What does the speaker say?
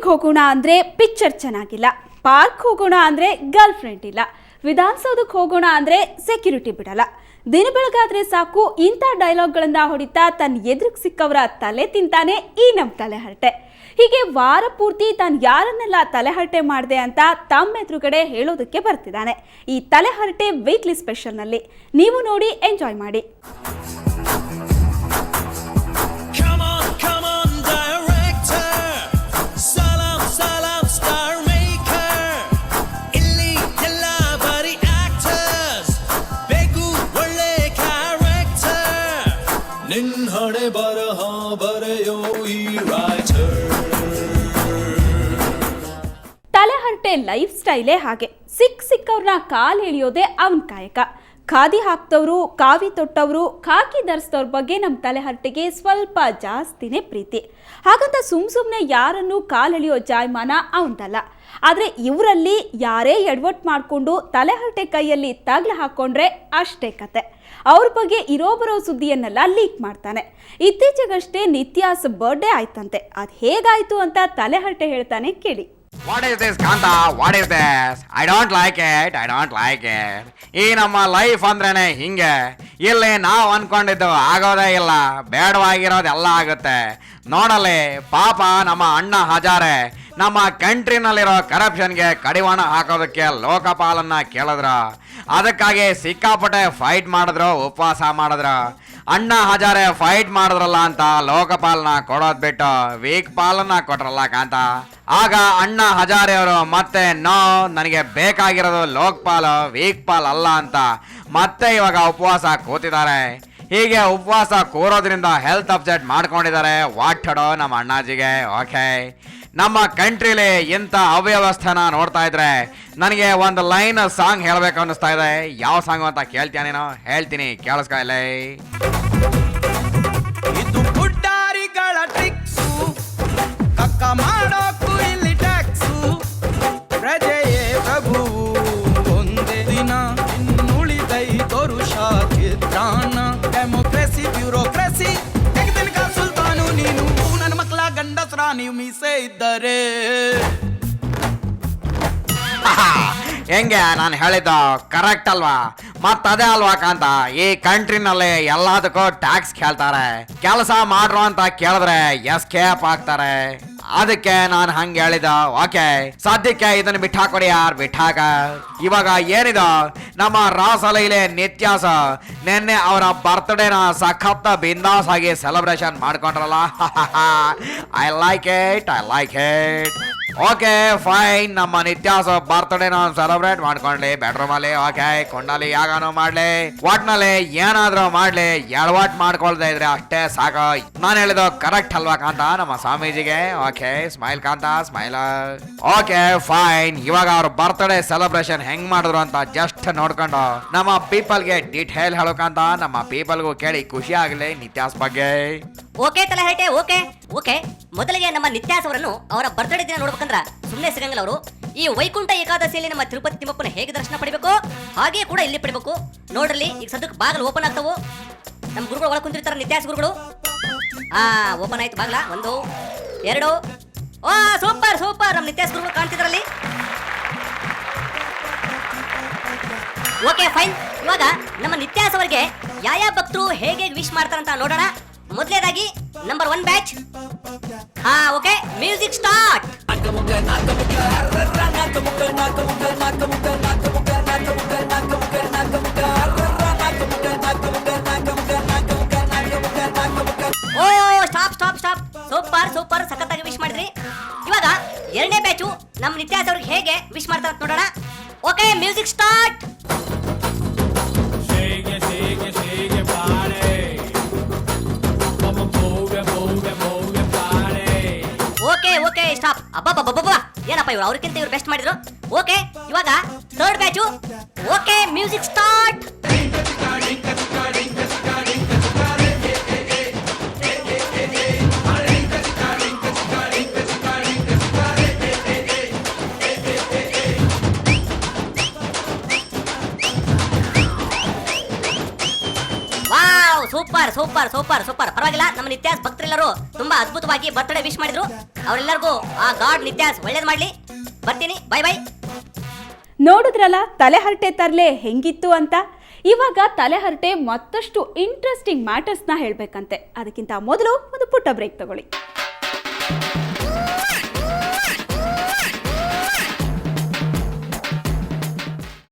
Outing ಹೋಗೋಣ ಅಂದರೆ picture ಚೆನ್ನಾಗಿಲ್ಲ, ಪಾರ್ಕ್ ಹೋಗೋಣ ಅಂದರೆ ಗರ್ಲ್ ಫ್ರೆಂಡ್ ಇಲ್ಲ, ವಿಧಾನಸೌಧಕ್ಕೆ ಹೋಗೋಣ ಅಂದರೆ ಸೆಕ್ಯೂರಿಟಿ ಬಿಡಲ್ಲ. ದಿನ ಬೆಳಗಾದ್ರೆ ಸಾಕು ಇಂಥ ಡೈಲಾಗ್ಗಳನ್ನು ಹೊಡಿತಾ ತನ್ನ ಎದುರಿಗೆ ಸಿಕ್ಕವರ ತಲೆ ತಿಂತಾನೆ ಈ ನಮ್ಮ ತಲೆಹರಟೆ. ಹೀಗೆ ವಾರ ಪೂರ್ತಿ ತಾನು ಯಾರನ್ನೆಲ್ಲ ತಲೆಹರಟೆ ಮಾಡಿದೆ ಅಂತ ತಮ್ಮ ಎದುರುಗಡೆ ಹೇಳೋದಕ್ಕೆ ಬರ್ತಿದ್ದಾನೆ. ಈ ತಲೆಹರಟೆ ವೀಕ್ಲಿ ಸ್ಪೆಷಲ್ನಲ್ಲಿ ನೀವು ನೋಡಿ ಎಂಜಾಯ್ ಮಾಡಿ. ತಲೆಹರಟೆ ಲೈಫ್ ಸ್ಟೈಲೇ ಹಾಗೆ. ಸಿಕ್ಕವ್ರನ್ನ ಕಾಲು ಎಳೆಯೋದೇ ಅವನ ಕಾಯಕ. ಖಾದಿ ಹಾಕ್ತವ್ರು, ಕಾವಿ ತೊಟ್ಟವರು, ಖಾಕಿ ಧರಿಸಿದವ್ರ ಬಗ್ಗೆ ನಮ್ಮ ತಲೆಹರಟೆಗೆ ಸ್ವಲ್ಪ ಜಾಸ್ತಿನೇ ಪ್ರೀತಿ. ಹಾಗಂತ ಸುಮ್ಮನೆ ಯಾರನ್ನು ಕಾಲೆಳೆಯೋ ಜಾಯಮಾನ ಅವನದಲ್ಲ. ಆದರೆ ಇವರಲ್ಲಿ ಯಾರೇ ಎಡವಟ್ಟು ಮಾಡಿಕೊಂಡು ತಲೆಹರಟೆ ಕೈಯಲ್ಲಿ ತಗ್ಲು ಹಾಕ್ಕೊಂಡ್ರೆ ಅಷ್ಟೇ ಕತೆ. ಅವ್ರ ಬಗ್ಗೆ ಇರೋ ಸುದ್ದಿಯನ್ನೆಲ್ಲ ಲೀಕ್ ಮಾಡ್ತಾನೆ. ಇತ್ತೀಚೆಗಷ್ಟೇ ನಿತ್ಯಾಸ್ ಬರ್ಡೇ ಆಯ್ತಂತೆ. ಅದು ಹೇಗಾಯ್ತು ಅಂತ ತಲೆಹರಟೆ ಹೇಳ್ತಾನೆ, ಕೇಳಿ. What is this, Kanta? What is this? I don't like it. ಈ ನಮ್ಮ ಲೈಫ್ ಅಂದ್ರೇನೆ ಹಿಂಗೆ. ಇಲ್ಲಿ ನಾವು ಅನ್ಕೊಂಡಿದ್ದು ಆಗೋದೇ ಇಲ್ಲ, ಬೇಡವಾಗಿರೋದೆಲ್ಲ ಆಗುತ್ತೆ. ನೋಡಲಿ ಪಾಪ ನಮ್ಮ ಅಣ್ಣ ಹಜಾರೆ ನಮ್ಮ ಕಂಟ್ರಿನಲ್ಲಿರೋ ಕರಪ್ಷನ್ಗೆ ಕಡಿವಾಣ ಹಾಕೋದಕ್ಕೆ ಲೋಕಪಾಲನ್ನ ಕೇಳಿದ್ರು. ಅದಕ್ಕಾಗಿ ಸಿಕ್ಕಾಪಟ್ಟೆ ಫೈಟ್ ಮಾಡಿದ್ರು, ಉಪವಾಸ ಮಾಡಿದ್ರು. ಅಣ್ಣ ಹಜಾರೆ ಫೈಟ್ ಮಾಡಿದ್ರಲ್ಲ ಅಂತ ಲೋಕಪಾಲನ ಕೊಡೋದ್ ಬಿಟ್ಟು ವೀಕ್ ಪಾಲನ್ನ ಕೊಟ್ರಲ್ಲ ಕಾಂತ. ಆಗ ಅಣ್ಣ ಹಜಾರೆ ಅವರು ಮತ್ತೆ ನನಗೆ ಬೇಕಾಗಿರೋದು ಲೋಕಪಾಲ್, ವೀಕ್ ಪಾಲ್ ಅಲ್ಲ ಅಂತ ಮತ್ತೆ ಇವಾಗ ಉಪವಾಸ ಕೂತಿದ್ದಾರೆ. ಹೀಗೆ ಉಪವಾಸ ಕೂರೋದ್ರಿಂದ ಹೆಲ್ತ್ ಅಪ್ಸೆಟ್ ಮಾಡ್ಕೊಂಡಿದ್ದಾರೆ. ವಾಟಡೋ ನಮ್ಮ ಅಣ್ಣಾಜಿಗೆ. ಓಕೆ, ನಮ್ಮ ಕಂಟ್ರಿಲಿ ಇಂಥ ಅವ್ಯವಸ್ಥೆನ ನೋಡ್ತಾ ಇದ್ರೆ ನನಗೆ ಒಂದು ಲೈನ್ ಸಾಂಗ್ ಹೇಳಬೇಕು ಅನ್ನಿಸ್ತಾ ಇದೆ. ಯಾವ ಸಾಂಗ್ ಅಂತ ಕೇಳ್ತೀಯ ನೀನು? ಹೇಳ್ತೀನಿ, ಕೇಳಿಸ್ಕೊ ಇಲ್ಲಿ. ಇದು ಗುಡ್ಡಾರಿಗಳ ಟ್ರಿಕ್ಸು, ಕಕ್ಕ ಮಾಡೋಕು ಇಲ್ಲಿ ಟ್ಯಾಕ್ಸು. ಪ್ರಜೆಯೇ ಪ್ರಭು ಒಂದೇ ದಿನ, ಇನ್ನುಳಿದೈ ದೊರುಷ ಚಿತ್ರಾನ್ನ. ಡೆಮೋಕ್ರಸಿ ಬ್ಯೂರೋಕ್ರಸಿ ತೆಗೆದಿನ ಸುಲ್ತಾನು ನೀನು. ನನ್ನ ಮಕ್ಕಳ ಗಂಡಸ್ರ ನೀವು ಮೀಸೆ ಇದ್ದರೆ. ಹೆಂಗೆ ನಾನು ಹೇಳಿದ್ದು ಕರೆಕ್ಟ್ ಅಲ್ವಾ? ಮತ್ತದೇ ಅಲ್ವಾ ಕಾಂತ, ಈ ಕಂಟ್ರಿನಲ್ಲಿ ಎಲ್ಲದಕ್ಕೂ ಟ್ಯಾಕ್ಸ್ ಕೇಳ್ತಾರೆ. ಕೆಲಸ ಮಾಡ್ರು ಅಂತ ಕೇಳಿದ್ರೆ ಎಸ್ಕೇಪ್ ಆಗ್ತಾರೆ. ಅದಕ್ಕೆ ನಾನು ಹಂಗೆ ಹೇಳಿದ. ಓಕೆ, ಸದ್ಯಕ್ಕೆ ಇದನ್ನ ಬಿಟ್ಟಾಕೊಡಿ ಯಾರ್, ಬಿಟ್ಟಾಕ. ಇವಾಗ ಏನಿದು, ನಮ್ಮ ರಾಸಲೈಲೆ ನಿತ್ಯಾಸ ನಿನ್ನೆ ಅವರ ಬರ್ತ್ಡೇನ ಸಖತ್ ಬಿಂದಾಸ್ ಆಗಿ ಸೆಲೆಬ್ರೇಷನ್ ಮಾಡ್ಕೊಂಡ್ರಲ್ಲ. I like it. Okay fine, ನಮ್ಮ ನಿತ್ಯಾಸ ಬರ್ತ್ಡೇ ನಾನು ಸೆಲೆಬ್ರೇಟ್ ಮಾಡ್ಕೊಂಡ್ಲಿ ಬೆಡ್ರೂಮ್ ಅಲ್ಲಿ. ಓಕೆ, ಕೊಂಡಲ್ಲಿ ಯಾಗಾನು ಮಾಡ್ಲಿ, ಒಟ್ನಲ್ಲಿ ಏನಾದ್ರೂ ಮಾಡ್ಲಿ, ಎಡವಟ್ ಮಾಡ್ಕೊಳ್ತಾ ಇದ್ರೆ ಅಷ್ಟೇ ಸಾಕು. ನಾನು ಹೇಳಿದ ಕರೆಕ್ಟ್ ಅಲ್ವಾ ಕಾಂತ ನಮ್ಮ ಸ್ವಾಮೀಜಿಗೆ? ಓಕೆ, ಸ್ಮೈಲ್ ಕಾಂತ, ಸ್ಮೈಲ್. ಓಕೆ ಫೈನ್, ಇವಾಗ ಅವ್ರ ಬರ್ತ್ಡೇ ಸೆಲೆಬ್ರೇಷನ್ ಹೆಂಗ್ ಮಾಡಿದ್ರು ಅಂತ ಜಸ್ಟ್ ನೋಡ್ಕೊಂಡು ನಮ್ಮ ಪೀಪಲ್ಗೆ ಡೀಟೇಲ್ ಹೇಳೋಕಂತ ನಮ್ಮ ಪೀಪಲ್ಗೂ ಕೇಳಿ ಖುಷಿ ಆಗ್ಲಿ ನಿತ್ಯಾಸ್ ಬಗ್ಗೆ. ಓಕೆ ತಲೆಹರಟೆ, ಓಕೆ. ಮೊದಲಿಗೆ ನಮ್ಮ ನಿತ್ಯಾಸ್ ಅವರನ್ನು ಅವರ ಬರ್ತ್ಡೇ ದಿನ ನೋಡ್ಬೇಕಂದ್ರ ಸುಮ್ಮನೆ ಸಿಗಂಗಿಲ್ಲ ಅವರು. ಈ ವೈಕುಂಠ ಏಕಾದಶಿಯಲ್ಲಿ ನಮ್ಮ ತಿರುಪತಿ ತಿಮ್ಮಪ್ಪನ ಹೇಗೆ ದರ್ಶನ ಪಡಿಬೇಕು ಹಾಗೆ ಕೂಡ ಇಲ್ಲಿ ಪಡಿಬೇಕು. ನೋಡ್ರಲ್ಲಿ ಈಗ ಸದ್ಯಕ್ಕೆ ಬಾಗಿಲು ಓಪನ್ ಆಗ್ತಾವು. ನಮ್ಮ ಗುರುಗಳು ಒಳಗೆ ಕುಂತಿರ್ತಾರೆ, ನಿತ್ಯಾಸ್ ಗುರುಗಳು. ಓಪನ್ ಆಯ್ತು ಬಾಗ್ಲ. 1 2. ಸೂಪರ್ ನಮ್ಮ ನಿತ್ಯಾಸ್ ಗುರುಗಳು ಕಾಣ್ತಿದ್ರಲ್ಲಿ. ಓಕೆ ಫೈನ್, ಇವಾಗ ನಮ್ಮ ನಿತ್ಯಾಸ್ ಅವರಿಗೆ ಯಾವ ಭಕ್ತರು ಹೇಗೆ ವಿಶ್ ಮಾಡ್ತಾರಂತ ನೋಡೋಣ. ಮೊದಲನೇದಾಗಿ number 1 batch. Okay, music start. Stop. Super ಸಖತ್ತಾಗಿ ವಿಶ್ ಮಾಡಿದ್ರಿ. ಇವಾಗ ಎರಡನೇ ಬ್ಯಾಚು ನಮ್ಮ ನಿತ್ಯಾಸ್ ಅವ್ರಿಗೆ ಹೇಗೆ ವಿಶ್ ಮಾಡ್ತಾರ ನೋಡೋಣ. Okay, music start. Okay stop. ಅಬ್ಬಬ್ಬಬ್ಬಬ್ಬ, ಏನಪ್ಪ ಇವ್ರು ಅವ್ರಿಗಿಂತ ಇವ್ರು ಬೆಸ್ಟ್ ಮಾಡಿದ್ರು. ಓಕೆ, ಇವಾಗ third batch. Okay, music start. Wow, super super super super. ಪರವಾಗಿಲ್ಲ, ನಮ್ಮ ನಿತ್ಯಾಸ್ ಭಕ್ತರೆಲ್ಲರೂ ತುಂಬಾ ಅದ್ಭುತವಾಗಿ ಬರ್ತ್ಡೇ ವಿಶ್ ಮಾಡಿದ್ರು. ಅವರೆಲ್ಲರಿಗೂ ಆ ಗಾಡ್ ನಿತ್ಯಾಸ್ ಒಳ್ಳೇದ್ ಮಾಡ್ಲಿ. ಬರ್ತೀನಿ, ಬೈ ಬೈ. ನೋಡಿದ್ರಲ್ಲ ತಲೆಹರಟೆ ತರಲೆ ಹೆಂಗಿತ್ತು ಅಂತ. ಇವಾಗ ತಲೆಹರಟೆ ಮತ್ತಷ್ಟು ಇಂಟ್ರೆಸ್ಟಿಂಗ್ ಮ್ಯಾಟರ್ಸ್ನ ಹೇಳಬೇಕಂತೆ. ಅದಕ್ಕಿಂತ ಮೊದಲು ಒಂದು ಪುಟ್ಟ ಬ್ರೇಕ್ ತಗೊಳ್ಳಿ.